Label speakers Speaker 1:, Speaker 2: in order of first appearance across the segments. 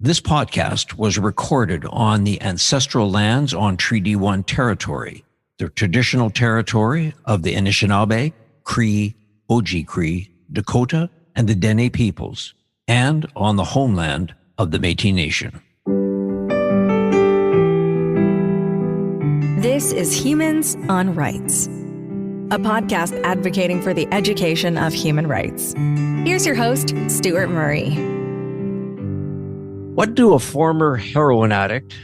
Speaker 1: This podcast was recorded on the ancestral lands on Treaty 1 territory, the traditional territory of the Anishinaabe, Cree, Oji-Cree, Dakota, and the Dene peoples, and on the homeland of the Métis Nation.
Speaker 2: This is Humans on Rights, a podcast advocating for the education of human rights. Here's your host, Stuart Murray.
Speaker 1: What do a former heroin addict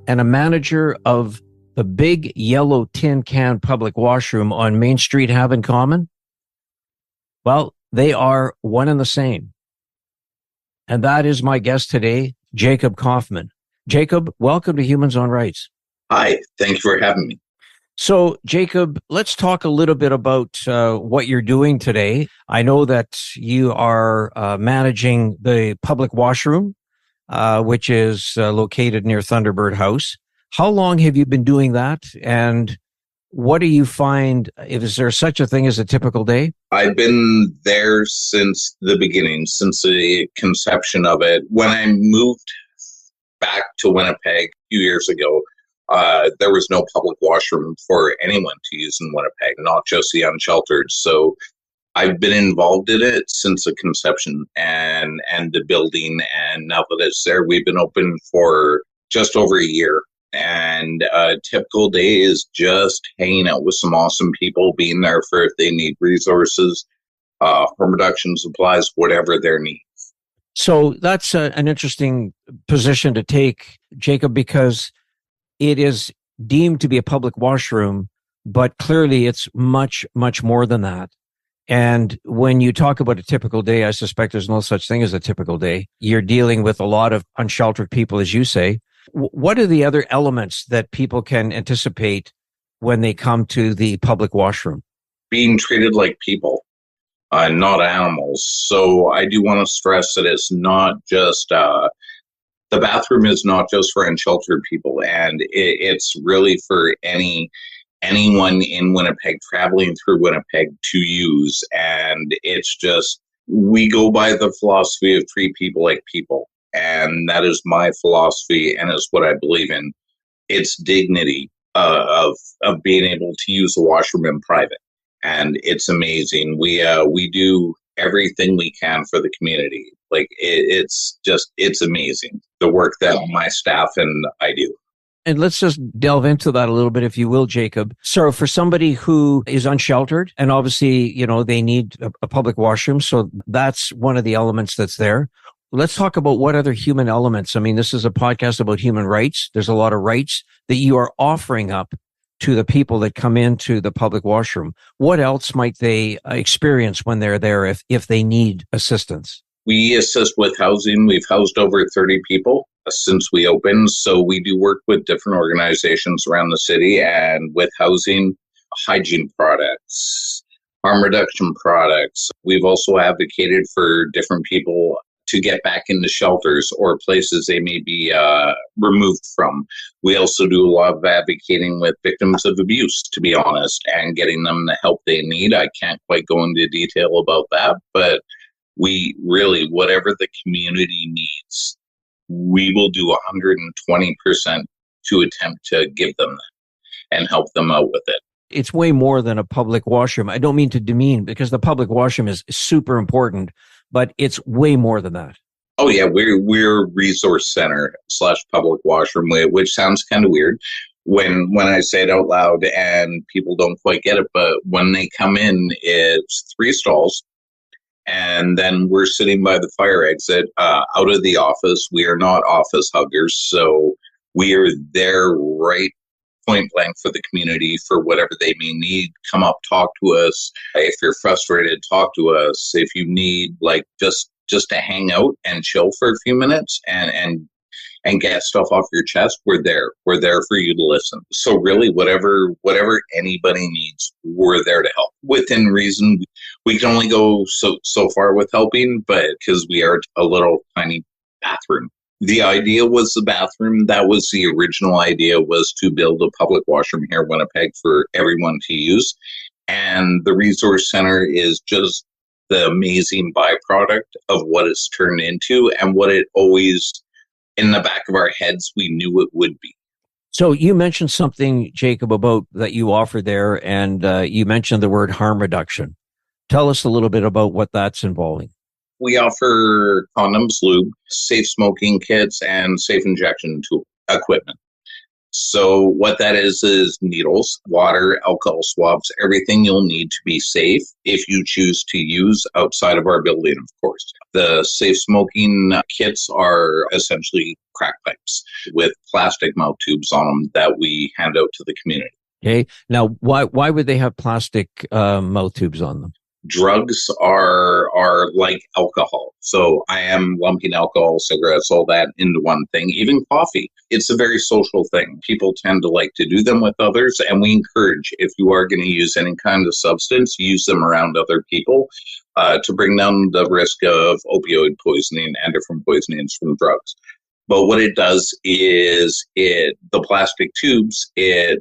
Speaker 1: and a manager of the big yellow tin can public washroom on Main Street have in common? Well, they are one and the same. And that is my guest today, Jacob Kaufman. Jacob, welcome to Humans on Rights.
Speaker 3: Hi, thank you for having me.
Speaker 1: So, Jacob, let's talk a little bit about what you're doing today. I know that you are managing the public washroom, which is located near Thunderbird House. How long have you been doing that? And what do you find? Is there such a thing as a typical day?
Speaker 3: I've been there since the beginning, since the conception of it. When I moved back to Winnipeg a few years ago, there was no public washroom for anyone to use in Winnipeg, not just the unsheltered. So I've been involved in it since the conception and the building. And now that it's there, we've been open for just over a year. And a typical day is just hanging out with some awesome people, being there for if they need resources, harm reduction supplies, whatever their needs.
Speaker 1: So that's an interesting position to take, Jacob, because it is deemed to be a public washroom, but clearly it's much, much more than that. And when you talk about a typical day, I suspect there's no such thing as a typical day. You're dealing with a lot of unsheltered people, as you say. What are the other elements that people can anticipate when they come to the public washroom?
Speaker 3: Being treated like people, not animals. So I do want to stress that it's not just, the bathroom is not just for unsheltered people, and it's really for anyone in Winnipeg traveling through Winnipeg to use. And it's just, we go by the philosophy of treat people like people. And that is my philosophy, and is what I believe in. It's dignity of being able to use the washroom in private. And it's amazing. We do everything we can for the community. Like it's amazing, the work that my staff and I do.
Speaker 1: And let's just delve into that a little bit, if you will, Jacob. So for somebody who is unsheltered, and obviously, they need a public washroom. So that's one of the elements that's there. Let's talk about what other human elements. I mean, this is a podcast about human rights. There's a lot of rights that you are offering up to the people that come into the public washroom. What else might they experience when they're there if they need assistance?
Speaker 3: We assist with housing. We've housed over 30 people since we opened. So we do work with different organizations around the city, and with housing, hygiene products, harm reduction products. We've also advocated for different people to get back into shelters or places they may be removed from. We also do a lot of advocating with victims of abuse, to be honest, and getting them the help they need. I can't quite go into detail about that, but we really, whatever the community needs, we will do 120% to attempt to give them that and help them out with it.
Speaker 1: It's way more than a public washroom. I don't mean to demean, because the public washroom is super important, but it's way more than that.
Speaker 3: Oh yeah, we're resource center / public washroom, which sounds kind of weird when I say it out loud and people don't quite get it. But when they come in, it's 3 stalls. And then we're sitting by the fire exit out of the office. We are not office huggers. So we are there right point blank for the community for whatever they may need. Come up, talk to us. If you're frustrated, talk to us. If you need just to hang out and chill for a few minutes and get stuff off your chest, we're there. We're there for you to listen. So really, whatever anybody needs, we're there to help. Within reason, we can only go so far with helping, but because we are a little tiny bathroom. The idea was the bathroom. That was the original idea, was to build a public washroom here in Winnipeg for everyone to use. And the resource center is just the amazing byproduct of what it's turned into and what it always in the back of our heads, we knew it would be.
Speaker 1: So you mentioned something, Jacob, about that you offer there, and you mentioned the word harm reduction. Tell us a little bit about what that's involving.
Speaker 3: We offer condoms, lube, safe smoking kits, and safe injection tool equipment. So what that is needles, water, alcohol swabs, everything you'll need to be safe if you choose to use outside of our building, of course. The safe smoking kits are essentially crack pipes with plastic mouth tubes on them that we hand out to the community.
Speaker 1: Okay. Now, why would they have plastic mouth tubes on them?
Speaker 3: Drugs are like alcohol. So I am lumping alcohol, cigarettes, all that into one thing, even coffee. It's a very social thing. People tend to like to do them with others. And we encourage, if you are going to use any kind of substance, use them around other people to bring down the risk of opioid poisoning and different poisonings from drugs. But what it does is the plastic tubes,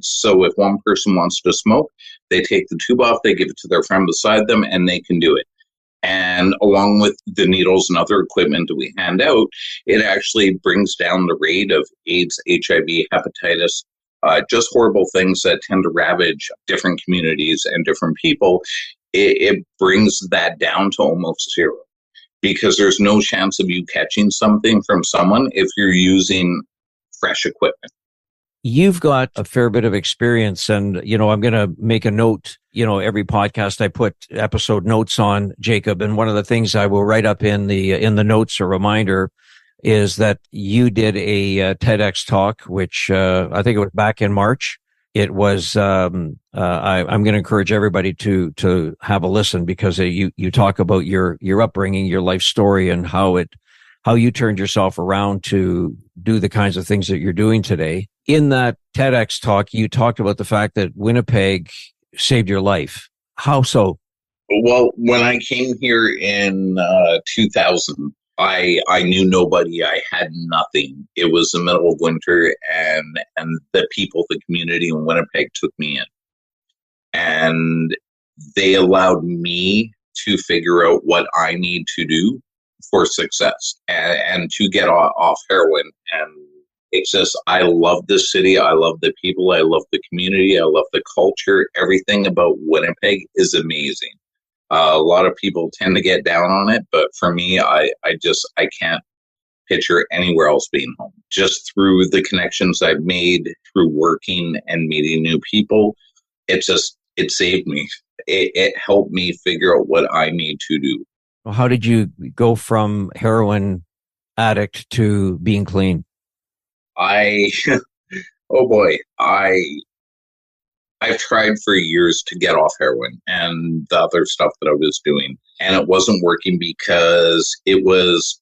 Speaker 3: so if one person wants to smoke, they take the tube off, they give it to their friend beside them, and they can do it. And along with the needles and other equipment that we hand out, it actually brings down the rate of AIDS, HIV, hepatitis, just horrible things that tend to ravage different communities and different people. It brings that down to almost zero, because there's no chance of you catching something from someone if you're using fresh equipment.
Speaker 1: You've got a fair bit of experience, and, I'm going to make a note, every podcast I put episode notes on, Jacob. And one of the things I will write up in the notes, a reminder, is that you did a TEDx talk, which I think it was back in March. It was, I'm going to encourage everybody to have a listen, because you talk about your upbringing, your life story, and how you turned yourself around to do the kinds of things that you're doing today. In that TEDx talk, you talked about the fact that Winnipeg saved your life. How so?
Speaker 3: Well, when I came here in 2000, I knew nobody. I had nothing. It was the middle of winter, and the people, the community in Winnipeg took me in. And they allowed me to figure out what I need to do for success and to get off heroin. And it's just, I love the city. I love the people. I love the community. I love the culture. Everything about Winnipeg is amazing. A lot of people tend to get down on it, but for me, I can't picture anywhere else being home. Just through the connections I've made through working and meeting new people, it saved me. It helped me figure out what I need to do.
Speaker 1: Well, how did you go from heroin addict to being clean?
Speaker 3: Oh boy, I've tried for years to get off heroin and the other stuff that I was doing, and it wasn't working because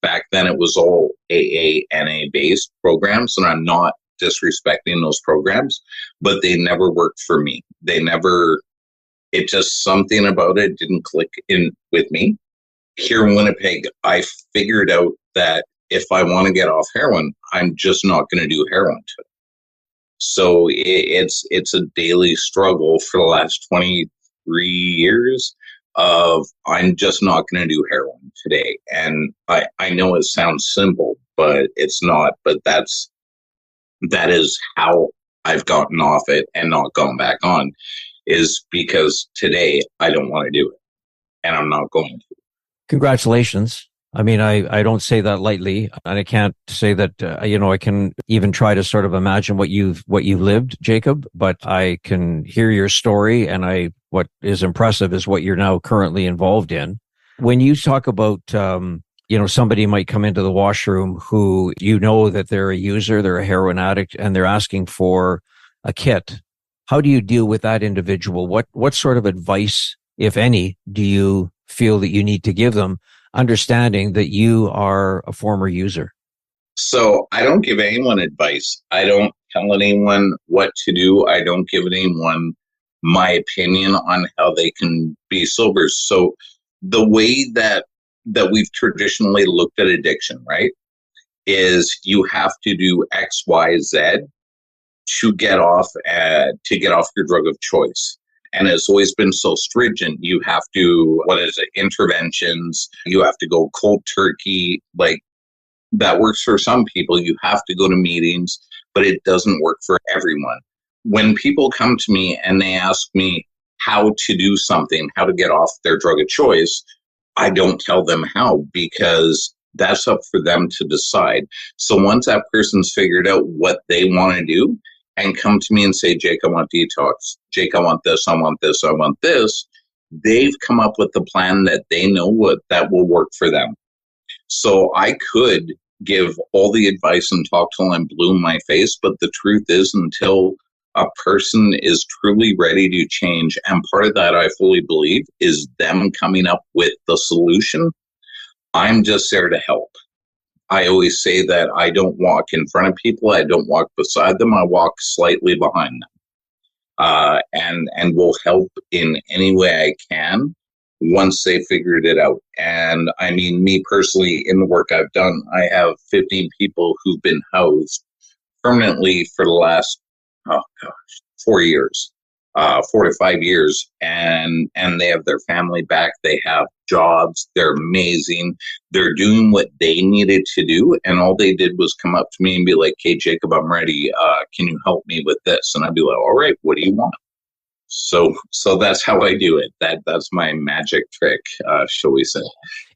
Speaker 3: back then it was all AA, NA based programs, and I'm not disrespecting those programs, but they never worked for me. It just, something about it didn't click in with me. Here in Winnipeg, I figured out that if I want to get off heroin, I'm just not going to do heroin to it. So it's a daily struggle for the last 23 years of, I'm just not going to do heroin today. And I know it sounds simple, but it's not. But that is how I've gotten off it and not gone back on, is because today I don't want to do it, and I'm not going to.
Speaker 1: Congratulations. I mean, I don't say that lightly, and I can't say that, I can even try to sort of imagine what you've lived, Jacob, but I can hear your story, and what is impressive is what you're now currently involved in. When you talk about, somebody might come into the washroom who, that they're a user, they're a heroin addict, and they're asking for a kit. How do you deal with that individual? What sort of advice, if any, do you feel that you need to give them, understanding that you are a former user?
Speaker 3: So I don't give anyone advice. I don't tell anyone what to do. I don't give anyone my opinion on how they can be sober. So the way that we've traditionally looked at addiction, right, is you have to do X, Y, Z to get off your drug of choice. And it's always been so stringent. You have to, interventions. You have to go cold turkey. Like, that works for some people. You have to go to meetings, but it doesn't work for everyone. When people come to me and they ask me how to do something, how to get off their drug of choice, I don't tell them how, because that's up for them to decide. So once that person's figured out what they want to do and come to me and say, Jake, I want detox. Jake, I want this, I want this, I want this. They've come up with a plan that they know what that will work for them. So I could give all the advice and talk till I'm blue in my face, but the truth is, until a person is truly ready to change, and part of that I fully believe is them coming up with the solution, I'm just there to help. I always say that I don't walk in front of people, I don't walk beside them, I walk slightly behind them, and will help in any way I can once they figured it out. And I mean, me personally, in the work I've done, I have 15 people who've been housed permanently for the last 4 years, 4 to 5 years, and they have their family back. They have jobs. They're amazing. They're doing what they needed to do, and all they did was come up to me and be like, "Hey, Jacob, I'm ready. Can you help me with this?" And I'd be like, "All right, what do you want?" So that's how I do it. That's my magic trick, shall we say.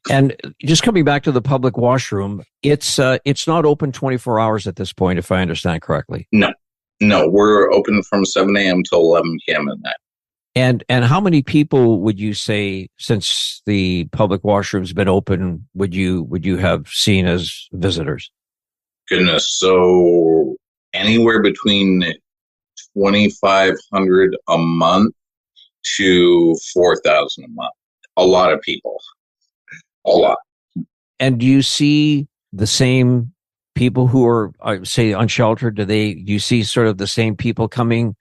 Speaker 1: And just coming back to the public washroom, it's not open 24 hours at this point, if I understand correctly.
Speaker 3: No, we're open from 7 a.m. till 11 p.m. at night.
Speaker 1: And how many people would you say, since the public washroom's been open, would you have seen as visitors?
Speaker 3: Goodness, so anywhere between 2,500 a month to 4,000 a month. A lot of people. A lot.
Speaker 1: And do you see the same people who are, say, unsheltered? Do you see sort of the same people coming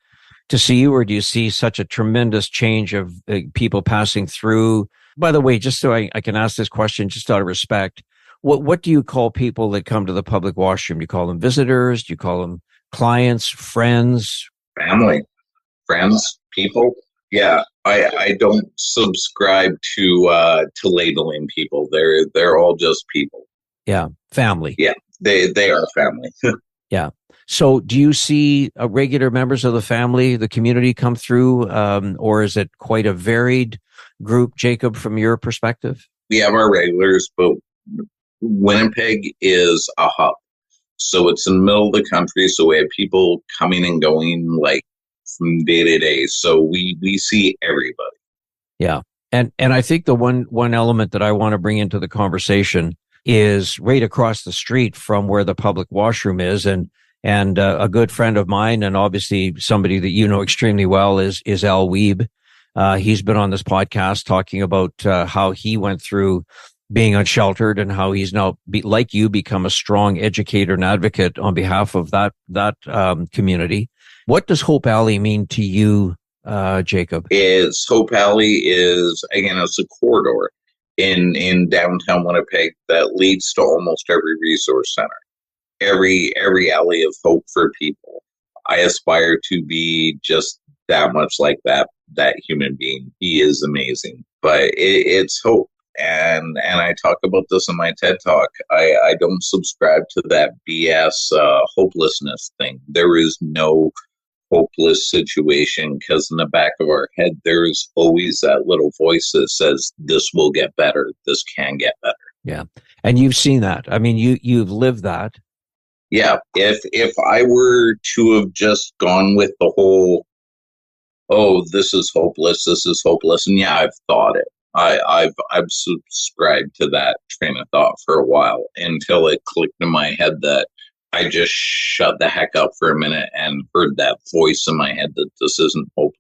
Speaker 1: to see you, or do you see such a tremendous change of people passing through? By the way, just so I can ask this question, just out of respect, what do you call people that come to the public washroom? Do you call them visitors? Do you call them clients, friends?
Speaker 3: Family, friends, people. Yeah, I don't subscribe to labeling people. They're all just people.
Speaker 1: Yeah, family.
Speaker 3: Yeah, they are family.
Speaker 1: Yeah. So do you see regular members of the family, the community come through, or is it quite a varied group, Jacob, from your perspective?
Speaker 3: We have our regulars, but Winnipeg is a hub. So it's in the middle of the country. So we have people coming and going like from day to day. So we see everybody.
Speaker 1: Yeah. And I think the one element that I want to bring into the conversation is right across the street from where the public washroom is. And a good friend of mine, and obviously somebody that you know extremely well, is Al Weeb. He's been on this podcast talking about how he went through being unsheltered and how he's now, like you, become a strong educator and advocate on behalf of that community. What does Hope Alley mean to you, Jacob?
Speaker 3: Hope Alley is, again, it's a corridor in downtown Winnipeg that leads to almost every resource center, every alley of hope for people. I aspire to be just that much like that human being. He is amazing, but it's hope. And I talk about this in my TED Talk. I don't subscribe to that BS hopelessness thing. There is no hopeless situation, because in the back of our head, there is always that little voice that says, this will get better. This can get better.
Speaker 1: Yeah. And you've seen that. I mean, you've lived that.
Speaker 3: Yeah. If I were to have just gone with the whole, oh, this is hopeless, and yeah, I've thought it. I've subscribed to that train of thought for a while, until it clicked in my head that I just shut the heck up for a minute and heard that voice in my head that this isn't hope.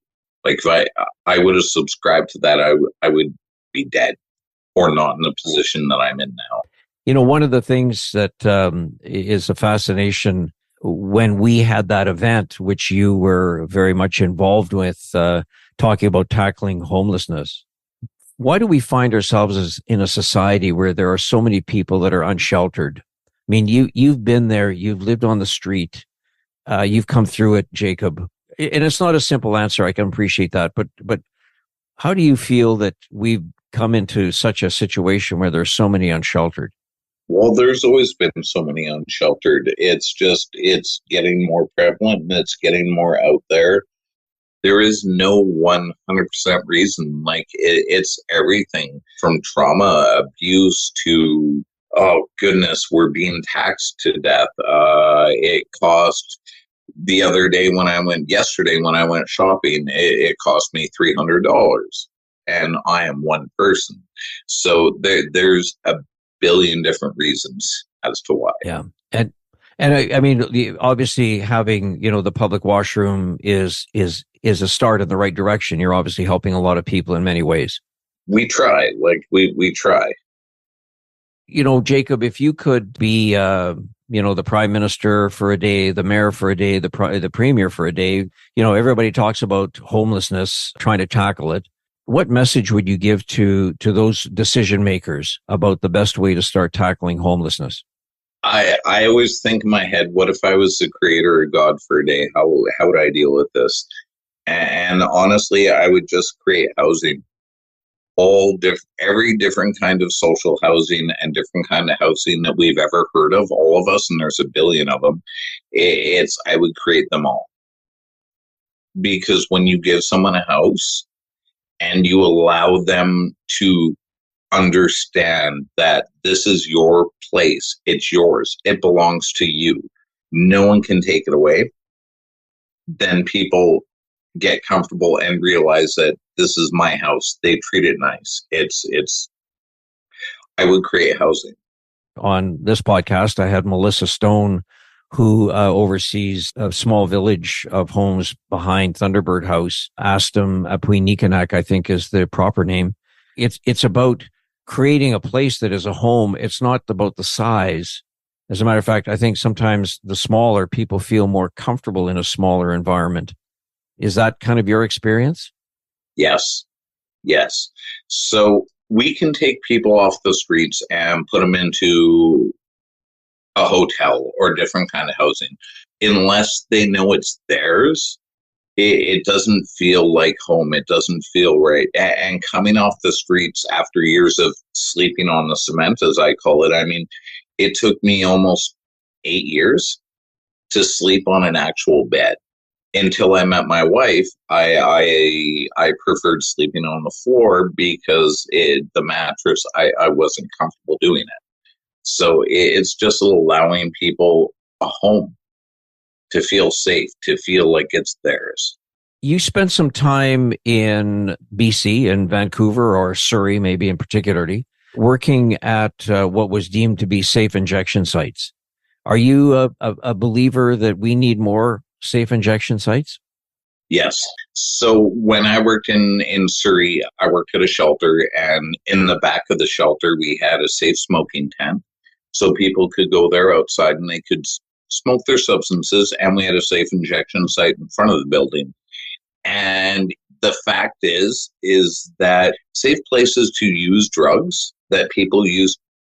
Speaker 3: Like, if I would have subscribed to that, I would be dead, or not in the position that I'm in now.
Speaker 1: You know, one of the things that is a fascination when we had that event, which you were very much involved with, talking about tackling homelessness. Why do we find ourselves in a society where there are so many people that are unsheltered? I mean, you've been there, you've lived on the street, you've come through it, Jacob. And it's not a simple answer. I can appreciate that. But how do you feel that we've come into such a situation where there's so many unsheltered?
Speaker 3: Well, there's always been so many unsheltered. It's getting more prevalent and it's getting more out there. There is no 100% reason. Like it's everything from trauma, abuse to, oh goodness, we're being taxed to death. It cost yesterday when I went shopping, it cost me $300 and I am one person. So there's a billion different reasons as to why.
Speaker 1: Yeah. And I mean, obviously having, the public washroom is a start in the right direction. You're obviously helping a lot of people in many ways.
Speaker 3: We try, we try.
Speaker 1: Jacob, if you could be, the prime minister for a day, the mayor for a day, the premier for a day, everybody talks about homelessness, trying to tackle it. What message would you give to those decision makers about the best way to start tackling homelessness?
Speaker 3: I always think in my head, what if I was the creator or God for a day? How would I deal with this? And honestly, I would just create housing, every different kind of social housing and different kind of housing that we've ever heard of, all of us, and there's a billion of them. I would create them all. Because when you give someone a house and you allow them to understand that this is your place, it's yours, it belongs to you, no one can take it away, then people get comfortable and realize that this is my house. They treat it nice. I would create housing. On
Speaker 1: this podcast, I had Melissa Stone, who oversees a small village of homes behind Thunderbird House. Astum Apuinikanak, I think is the proper name. It's about creating a place that is a home. It's not about the size. As a matter of fact, I think sometimes the smaller people feel more comfortable in a smaller environment. Is that kind of your experience?
Speaker 3: Yes. So we can take people off the streets and put them into a hotel or different kind of housing. Unless they know it's theirs, it doesn't feel like home. It doesn't feel right. And coming off the streets after years of sleeping on the cement, as I call it, I mean, it took me almost 8 years to sleep on an actual bed. Until I met my wife, I preferred sleeping on the floor because the mattress, I wasn't comfortable doing it. So it's just allowing people a home to feel safe, to feel like it's theirs.
Speaker 1: You spent some time in BC, in Vancouver or Surrey, maybe in particularly, working at what was deemed to be safe injection sites. Are you a believer that we need more safe injection sites?
Speaker 3: Yes. So when I worked in Surrey, I worked at a shelter, and in the back of the shelter, we had a safe smoking tent. So people could go there outside and they could smoke their substances, and we had a safe injection site in front of the building. And the fact is that safe places to use drugs that people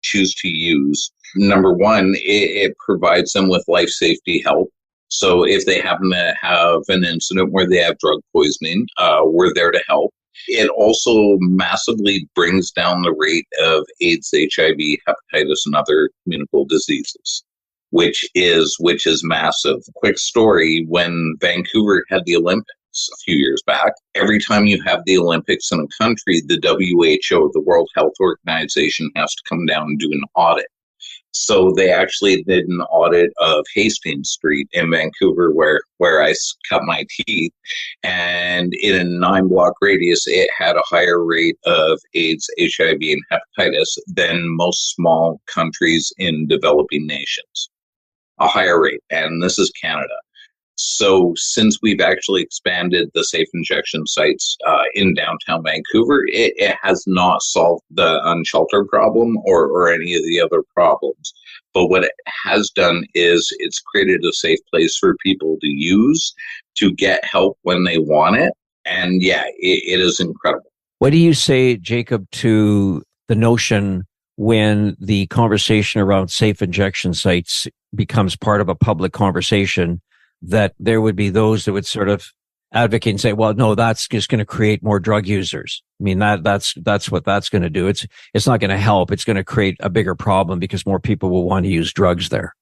Speaker 3: choose to use, number one, it provides them with life safety help. So if they happen to have an incident where they have drug poisoning, we're there to help. It also massively brings down the rate of AIDS, HIV, hepatitis, and other communicable diseases, which is massive. Quick story, when Vancouver had the Olympics a few years back, every time you have the Olympics in a country, the WHO, the World Health Organization, has to come down and do an audit. So they actually did an audit of Hastings Street in Vancouver where I cut my teeth. And in a 9-block radius, it had a higher rate of AIDS, HIV, and hepatitis than most small countries in developing nations. A higher rate. And this is Canada. So since we've actually expanded the safe injection sites in downtown Vancouver, it has not solved the unsheltered problem or any of the other problems. But what it has done is it's created a safe place for people to use, to get help when they want it. And yeah, it is incredible.
Speaker 1: What do you say, Jacob, to the notion when the conversation around safe injection sites becomes part of a public conversation, that there would be those that would sort of advocate and say, well, no, that's just going to create more drug users. I mean, that's what that's going to do. It's not going to help. It's going to create a bigger problem because more people will want to use drugs there.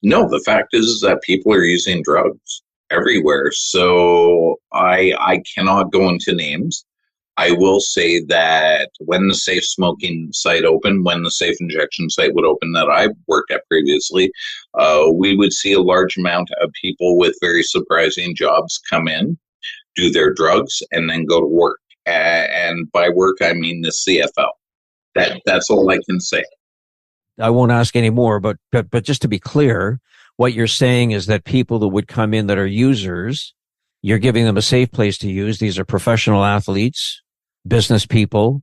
Speaker 3: No, the fact is that people are using drugs everywhere. So I cannot go into names. I will say that when the safe smoking site opened, when the safe injection site would open that I worked at previously, we would see a large amount of people with very surprising jobs come in, do their drugs, and then go to work. And by work, I mean the CFL. That's all I can say.
Speaker 1: I won't ask any more, but just to be clear, what you're saying is that people that would come in that are users, you're giving them a safe place to use. These are professional athletes, business people,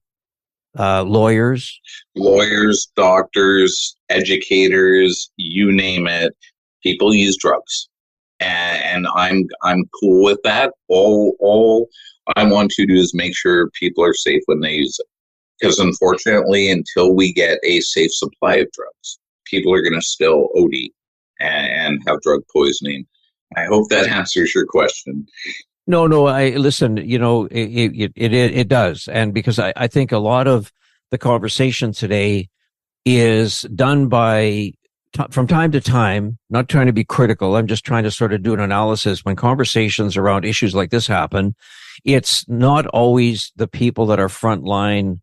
Speaker 1: lawyers,
Speaker 3: doctors, educators, you name it. People use drugs, and I'm cool with that. All I want to do is make sure people are safe when they use it, because unfortunately, until we get a safe supply of drugs, people are going to still OD and have drug poisoning. I hope that answers your question.
Speaker 1: No, I listen, it does. And because I think a lot of the conversation today is done from time to time, not trying to be critical. I'm just trying to sort of do an analysis. When conversations around issues like this happen, it's not always the people that are frontline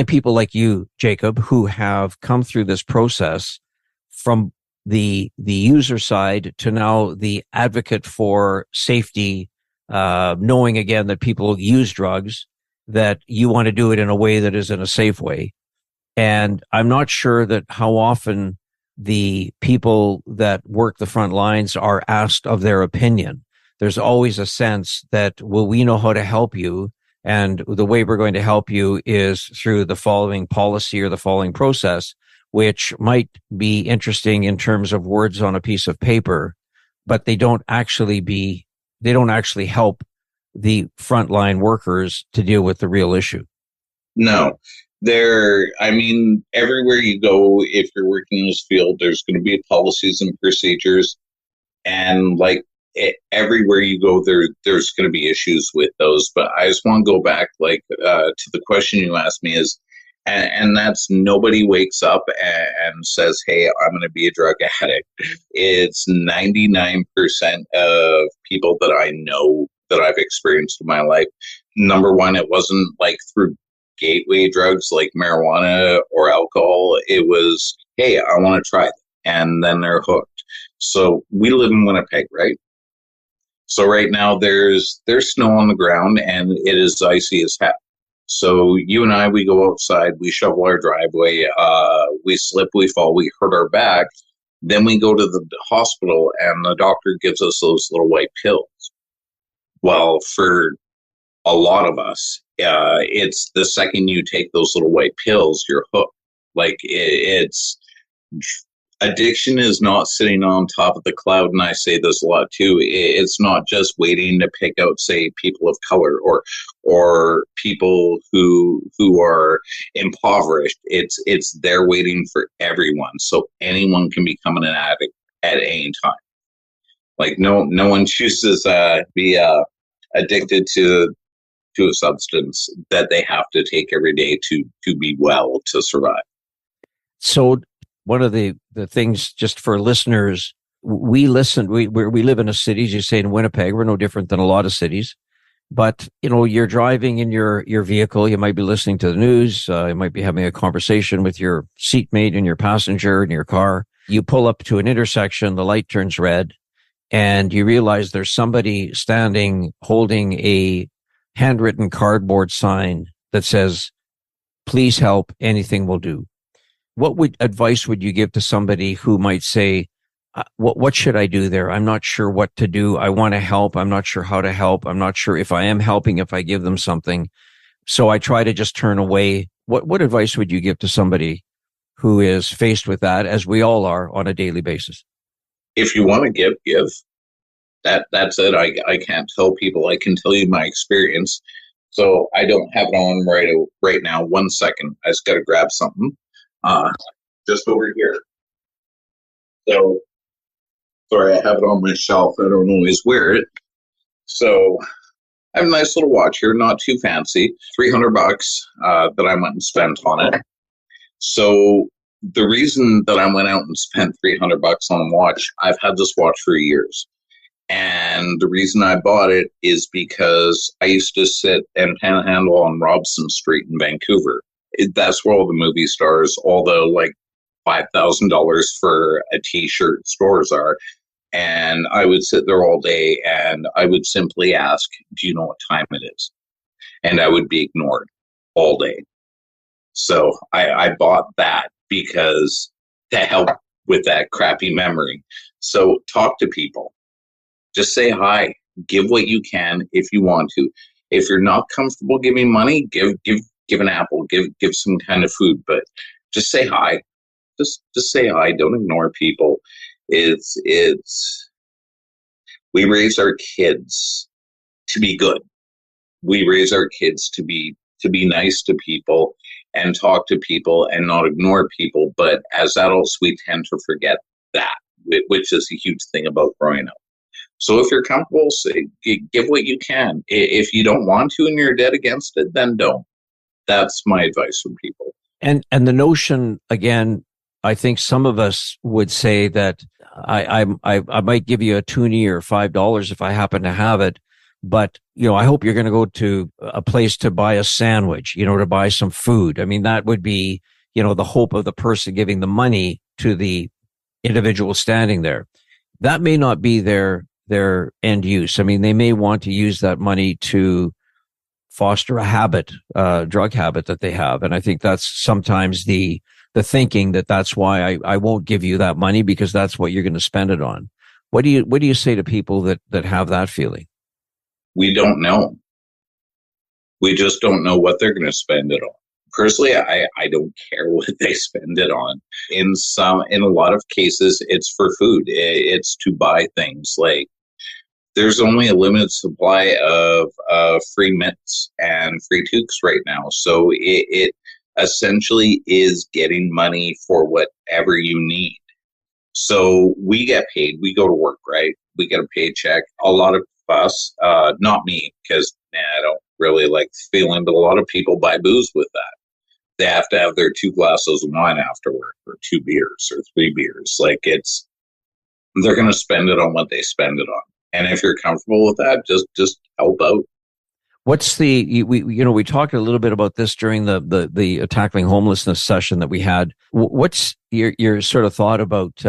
Speaker 1: people like you, Jacob, who have come through this process from the user side to now the advocate for safety, knowing again that people use drugs, that you want to do it in a way that is in a safe way. And I'm not sure that how often the people that work the front lines are asked of their opinion. There's always a sense that, well, we know how to help you, and the way we're going to help you is through the following policy or the following process, which might be interesting in terms of words on a piece of paper, but they don't actually help the frontline workers to deal with the real issue.
Speaker 3: No, everywhere you go, if you're working in this field, there's going to be policies and procedures, and everywhere you go, there's going to be issues with those. But I just want to go back, to the question you asked me is, and that's nobody wakes up and says, "Hey, I'm going to be a drug addict." It's 99% of people that I know that I've experienced in my life. Number one, it wasn't through gateway drugs like marijuana or alcohol. It was, "Hey, I want to try it," and then they're hooked. So we live in Winnipeg, right? So right now there's snow on the ground and it is icy as heck. So you and I, we go outside, we shovel our driveway, we slip, we fall, we hurt our back. Then we go to the hospital and the doctor gives us those little white pills. Well, for a lot of us, it's the second you take those little white pills, you're hooked. It's addiction is not sitting on top of the cloud, and I say this a lot too. It's not just waiting to pick out, say, people of color or people who are impoverished. It's there waiting for everyone, so anyone can become an addict at any time. No one chooses to be addicted to a substance that they have to take every day to be well, to survive.
Speaker 1: So one of the things, just for listeners, we live in a city, as you say, in Winnipeg. We're no different than a lot of cities. But, you're driving in your vehicle. You might be listening to the news. You might be having a conversation with your seatmate and your passenger in your car. You pull up to an intersection, the light turns red, and you realize there's somebody standing holding a handwritten cardboard sign that says, "Please help, anything will do." What advice would you give to somebody who might say, what should I do there? I'm not sure what to do. I want to help. I'm not sure how to help. I'm not sure if I am helping, if I give them something. So I try to just turn away. What advice would you give to somebody who is faced with that, as we all are on a daily basis?
Speaker 3: If you want to give. That's it. I can't tell people. I can tell you my experience. So I don't have it on right now. 1 second. I just got to grab something. Just over here. So, sorry, I have it on my shelf. I don't always wear it. So I have a nice little watch here, not too fancy, $300 that I went and spent on it. So the reason that I went out and spent $300 on a watch, I've had this watch for years. And the reason I bought it is because I used to sit and panhandle on Robson Street in Vancouver. That's where all the movie stars, all the like $5,000 for a t-shirt stores are. And I would sit there all day and I would simply ask, do you know what time it is? And I would be ignored all day. So I bought that because to help with that crappy memory. So talk to people. Just say hi. Give what you can if you want to. If you're not comfortable giving money, give an apple, give some kind of food, but just say hi. Just say hi. Don't ignore people. We raise our kids to be good. We raise our kids to be nice to people and talk to people and not ignore people. But as adults, we tend to forget that, which is a huge thing about growing up. So if you're comfortable, say, give what you can. If you don't want to and you're dead against it, then don't. That's my advice for people.
Speaker 1: And the notion, again, I think some of us would say that I might give you a toonie or $5 if I happen to have it, but I hope you're going to go to a place to buy a sandwich, to buy some food. I mean, that would be the hope of the person giving the money to the individual standing there. That may not be their end use. I mean, they may want to use that money to foster a habit, drug habit that they have, and I think that's sometimes the thinking that's why I won't give you that money because that's what you're going to spend it on. What do you say to people that have that feeling?
Speaker 3: We don't know. We just don't know what they're going to spend it on. Personally, I don't care what they spend it on. In a lot of cases, it's for food. It's to buy things. Like there's only a limited supply of free mints and free toques right now. So it essentially is getting money for whatever you need. So we get paid. We go to work, right? We get a paycheck. A lot of us, not me, because I don't really like feeling, but a lot of people buy booze with that. They have to have their 2 glasses of wine after work, or 2 beers, or 3 beers. Like they're going to spend it on what they spend it on. And if you're comfortable with that, just help out.
Speaker 1: What's we talked a little bit about this during the tackling homelessness session that we had. What's your sort of thought about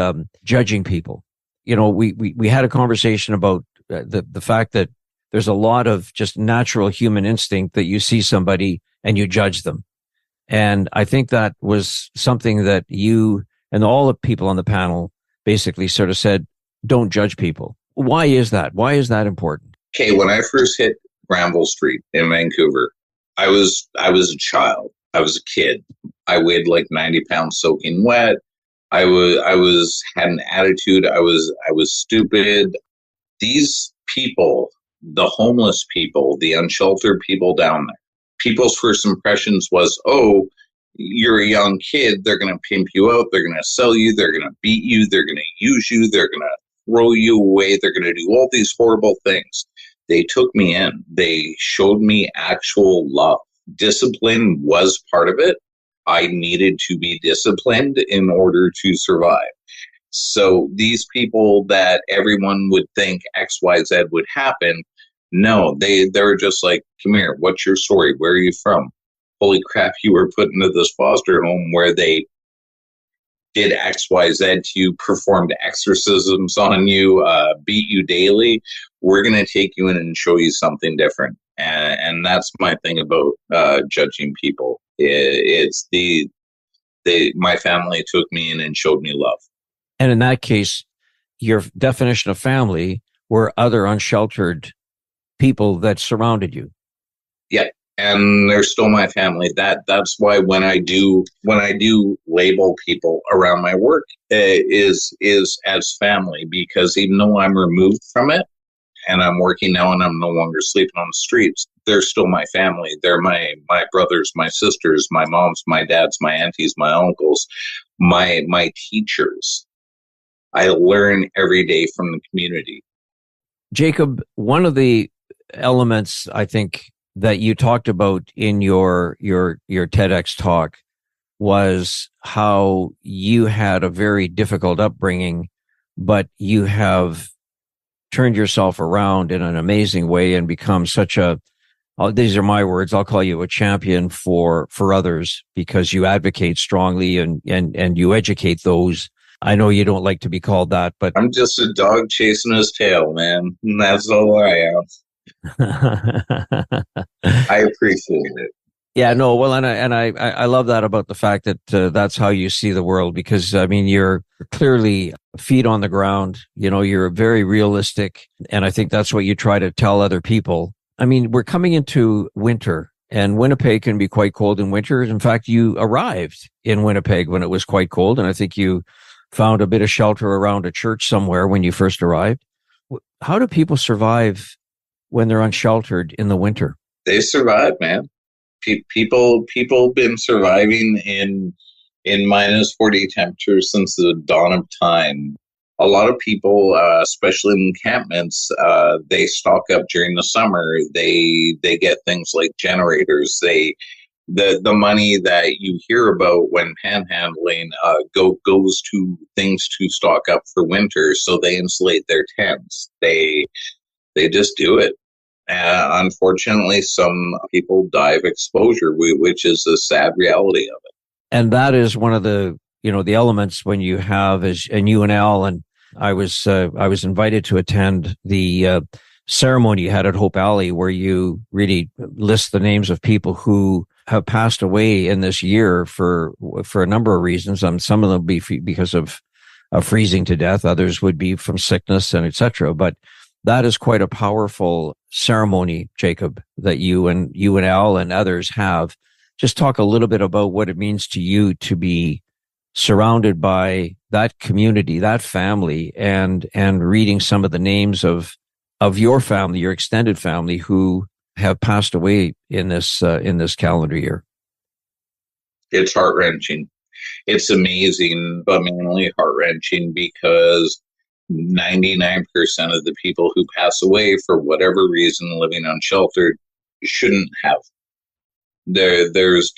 Speaker 1: judging people? We had a conversation about the fact that there's a lot of just natural human instinct that you see somebody and you judge them. And I think that was something that you and all the people on the panel basically sort of said, don't judge people. Why is that? Why is that important?
Speaker 3: Okay, when I first hit Granville Street in Vancouver, I was a child. I was a kid. I weighed like 90 pounds soaking wet. I had an attitude. I was stupid. These people, the homeless people, the unsheltered people down there, people's first impressions was, oh, you're a young kid. They're going to pimp you out. They're going to sell you. They're going to beat you. They're going to use you. They're going to throw you away. They're going to do all these horrible things. They took me in. They showed me actual love. Discipline was part of it. I needed to be disciplined in order to survive. So these people that everyone would think XYZ would happen, no, they were just like, come here, what's your story? Where are you from? Holy crap, you were put into this foster home where they did XYZ to you, performed exorcisms on you, beat you daily. We're going to take you in and show you something different. And that's my thing about judging people. It's my family took me in and showed me love.
Speaker 1: And in that case, your definition of family were other unsheltered people that surrounded you.
Speaker 3: Yeah. And they're still my family. That's why when I do label people around my work, is as family, because even though I'm removed from it and I'm working now and I'm no longer sleeping on the streets, they're still my family. They're my brothers, my sisters, my moms, my dads, my aunties, my uncles, my teachers. I learn every day from the community.
Speaker 1: Jacob, one of the elements I think that you talked about in your TEDx talk was how you had a very difficult upbringing, but you have turned yourself around in an amazing way and become such a, these are my words, I'll call you a champion for others, because you advocate strongly and you educate those. I know you don't like to be called that, but
Speaker 3: I'm just a dog chasing his tail, man. That's all I am. I appreciate it.
Speaker 1: Yeah, no, well, and I love that about the fact that that's how you see the world, because I mean, you're clearly feet on the ground. You know, you're very realistic, and I think that's what you try to tell other people. I mean, we're coming into winter, and Winnipeg can be quite cold in winter. In fact, you arrived in Winnipeg when it was quite cold, and I think you found a bit of shelter around a church somewhere when you first arrived. How do people survive when they're unsheltered in the winter?
Speaker 3: They survive, man. People been surviving in minus 40 temperatures since the dawn of time. A lot of people, especially in encampments, they stock up during the summer. They get things like generators. The money that you hear about when panhandling goes to things to stock up for winter. So they insulate their tents. They just do it. Unfortunately, some people die of exposure, which is the sad reality of it.
Speaker 1: And that is one of the, the elements when you have, and you and Al, and I was invited to attend the ceremony you had at Hope Alley, where you really list the names of people who have passed away in this year for a number of reasons. Some of them be because of freezing to death. Others would be from sickness and etc. But that is quite a powerful ceremony, Jacob, that you and Al and others have. Just talk a little bit about what it means to you to be surrounded by that community, that family, and reading some of the names of your family, your extended family, who have passed away in this calendar year.
Speaker 3: It's heart-wrenching. It's amazing, but mainly heart-wrenching, because 99% of the people who pass away for whatever reason living unsheltered shouldn't have. There's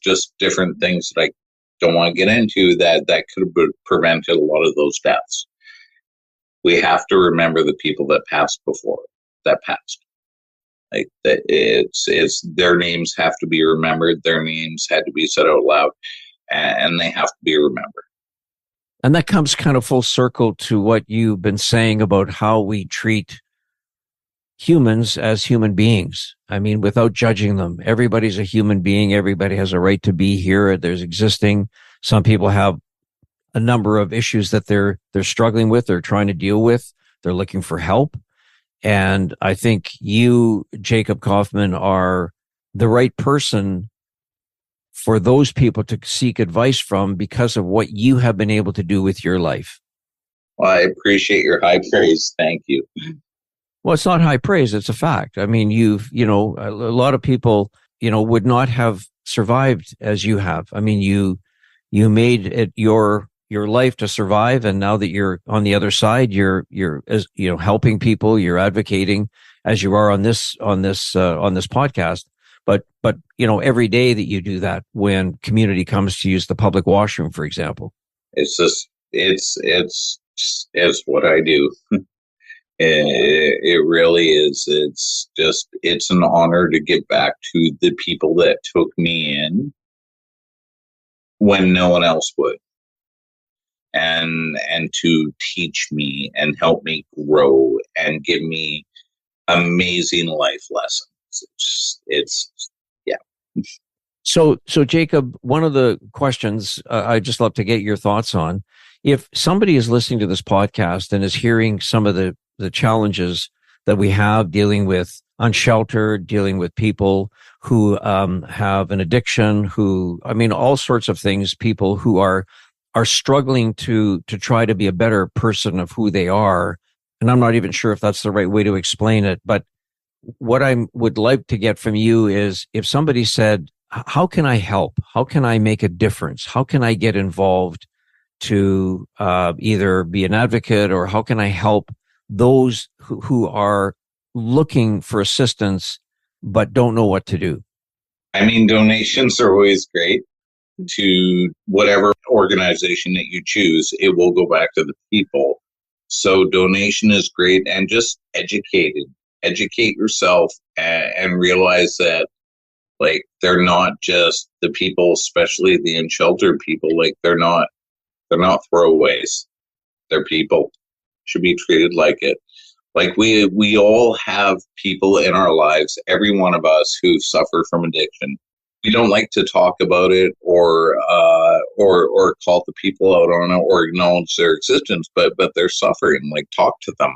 Speaker 3: just different things that I don't want to get into that could have prevented a lot of those deaths. We have to remember the people that passed before, that passed. Like that, it's their names have to be remembered. Their names had to be said out loud, and they have to be remembered.
Speaker 1: And that comes kind of full circle to what you've been saying about how we treat humans as human beings. I mean, without judging them. Everybody's a human being. Everybody has a right to be here. There's existing. Some people have a number of issues that they're struggling with, they're trying to deal with. They're looking for help. And I think you, Jacob Kaufman, are the right person for those people to seek advice from, because of what you have been able to do with your life.
Speaker 3: Well, I appreciate your high praise. Thank you.
Speaker 1: Well, it's not high praise. It's a fact. I mean, a lot of people, would not have survived as you have. I mean, you made it your life to survive. And now that you're on the other side, you're helping people, you're advocating, as you are on this podcast. But every day that you do that, when community comes to use the public washroom, for example,
Speaker 3: it's what I do. It really is. It's an honor to give back to the people that took me in when no one else would, and to teach me and help me grow and give me amazing life lessons. Yeah.
Speaker 1: So Jacob, one of the questions I'd just love to get your thoughts on, if somebody is listening to this podcast and is hearing some of the challenges that we have dealing with unsheltered, dealing with people who have an addiction, all sorts of things, people who are struggling to try to be a better person of who they are. And I'm not even sure if that's the right way to explain it, but what I would like to get from you is, if somebody said, how can I help? How can I make a difference? How can I get involved to either be an advocate, or how can I help those who are looking for assistance but don't know what to do?
Speaker 3: I mean, donations are always great to whatever organization that you choose. It will go back to the people. So donation is great, and just educate yourself and realize that, like, they're not just the people, especially the unsheltered people. Like, they're not throwaways. They're people, should be treated like it. Like, we all have people in our lives, every one of us, who suffer from addiction. We don't like to talk about it or call the people out on it or acknowledge their existence, but they're suffering. Like, talk to them.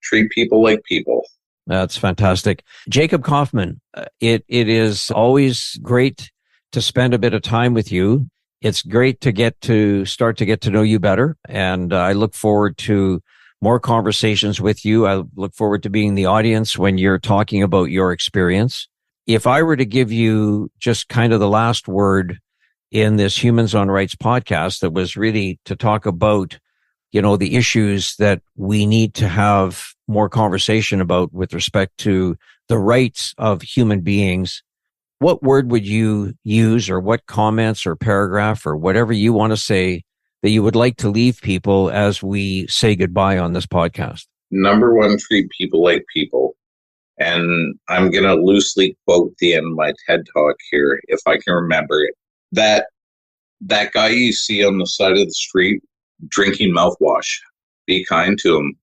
Speaker 3: Treat people like people.
Speaker 1: That's fantastic. Jacob Kaufman, it is always great to spend a bit of time with you. It's great to start to get to know you better. And I look forward to more conversations with you. I look forward to being the audience when you're talking about your experience. If I were to give you just kind of the last word in this Humans on Rights podcast, that was really to talk about, the issues that we need to have more conversation about with respect to the rights of human beings, what word would you use, or what comments or paragraph or whatever you want to say that you would like to leave people as we say goodbye on this podcast?
Speaker 3: Number one, treat people like people. And I'm going to loosely quote the end of my TED Talk here, if I can remember it. That guy you see on the side of the street drinking mouthwash, be kind to him.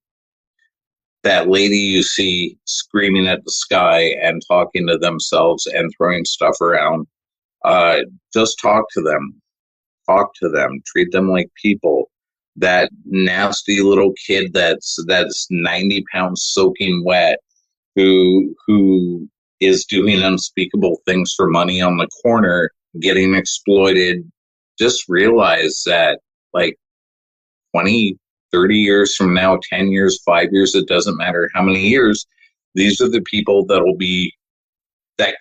Speaker 3: That lady you see screaming at the sky and talking to themselves and throwing stuff around, just talk to them. Talk to them. Treat them like people. That nasty little kid that's 90 pounds soaking wet, who is doing unspeakable things for money on the corner, getting exploited. Just realize that, like, 20, 30 years from now, 10 years, 5 years, it doesn't matter how many years, these are the people that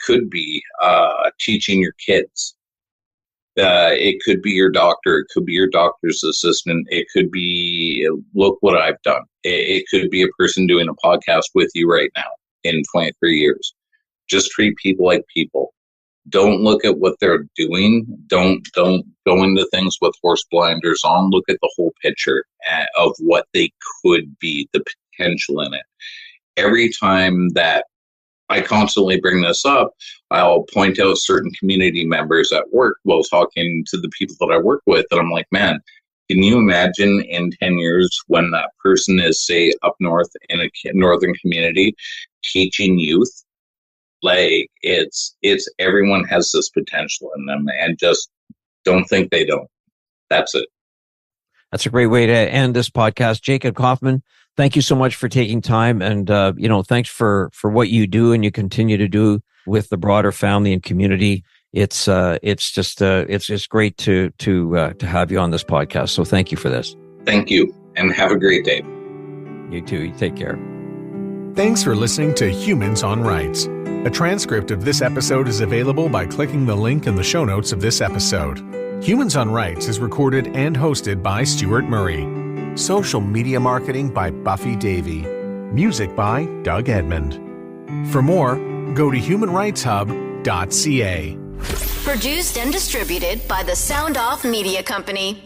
Speaker 3: could be teaching your kids. It could be your doctor. It could be your doctor's assistant. It could be, look what I've done. It could be a person doing a podcast with you right now in 23 years. Just treat people like people. Don't look at what they're doing. Don't go into things with horse blinders on. Look at the whole picture of what they could be, the potential in it. Every time that I constantly bring this up, I'll point out certain community members at work while talking to the people that I work with. And I'm like, man, can you imagine in 10 years when that person is, say, up north in a northern community teaching youth? Like, it's everyone has this potential in them, and just don't think they don't. That's it.
Speaker 1: That's a great way to end this podcast. Jacob Kaufman, thank you so much for taking time, and thanks for what you do and you continue to do with the broader family and community. It's just great to have you on this podcast. So thank you for this.
Speaker 3: Thank you, and have a great day.
Speaker 1: You too. You take care.
Speaker 4: Thanks for listening to Humans on Rights. A transcript of this episode is available by clicking the link in the show notes of this episode. Humans on Rights is recorded and hosted by Stuart Murray. Social media marketing by Buffy Davey. Music by Doug Edmond. For more, go to humanrightshub.ca.
Speaker 5: Produced and distributed by the Sound Off Media Company.